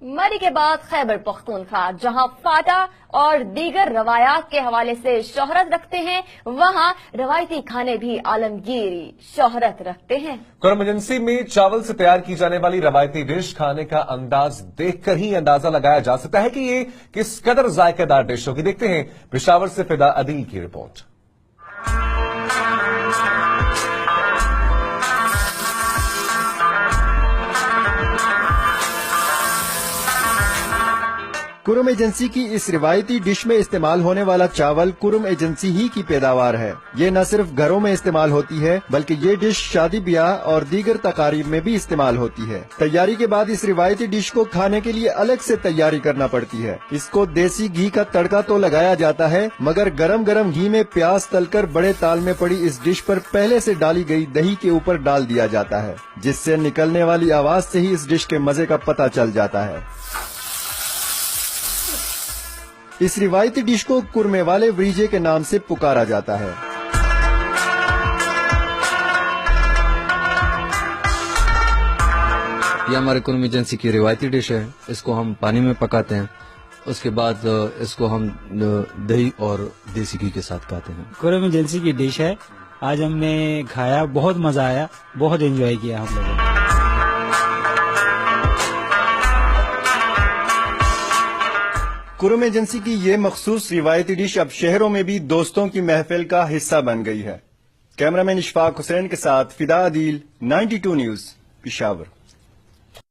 مری کے بعد خیبر پختونخوا جہاں فاٹا اور دیگر روایات کے حوالے سے شہرت رکھتے ہیں، وہاں روایتی کھانے بھی عالمگیری شہرت رکھتے ہیں۔ کرم ایجنسی میں چاول سے تیار کی جانے والی روایتی ڈش کھانے کا انداز دیکھ کر ہی اندازہ لگایا جا سکتا ہے کہ یہ کس قدر ذائقہ دار ڈش ہوگی۔ دیکھتے ہیں پشاور سے فدا عدیل کی رپورٹ۔ کرم ایجنسی کی اس روایتی ڈش میں استعمال ہونے والا چاول کرم ایجنسی ہی کی پیداوار ہے۔ یہ نہ صرف گھروں میں استعمال ہوتی ہے بلکہ یہ ڈش شادی بیاہ اور دیگر تقاریب میں بھی استعمال ہوتی ہے۔ تیاری کے بعد اس روایتی ڈش کو کھانے کے لیے الگ سے تیاری کرنا پڑتی ہے۔ اس کو دیسی گھی کا تڑکا تو لگایا جاتا ہے مگر گرم گرم گھی میں پیاز تل کر بڑے تال میں پڑی اس ڈش پر پہلے سے ڈالی گئی دہی کے اوپر ڈال دیا جاتا ہے، جس سے نکلنے والی آواز سے ہی اس ڈش کے مزے کا پتہ چل جاتا ہے۔ اس روایتی ڈش کو قورمے والے وریجے کے نام سے پکارا جاتا ہے۔ یہ ہمارے کرم ایجنسی کی روایتی ڈش ہے۔ اس کو ہم پانی میں پکاتے ہیں، اس کے بعد اس کو ہم دہی اور دیسی گھی کے ساتھ کھاتے ہیں۔ کرم ایجنسی کی ڈش ہے، آج ہم نے کھایا، بہت مزہ آیا، بہت انجوائے کیا ہم لوگوں نے۔ کرم ایجنسی کی یہ مخصوص روایتی ڈش اب شہروں میں بھی دوستوں کی محفل کا حصہ بن گئی ہے۔ کیمرہ مین اشفاق حسین کے ساتھ فدا عدیل، 92 نیوز، پشاور۔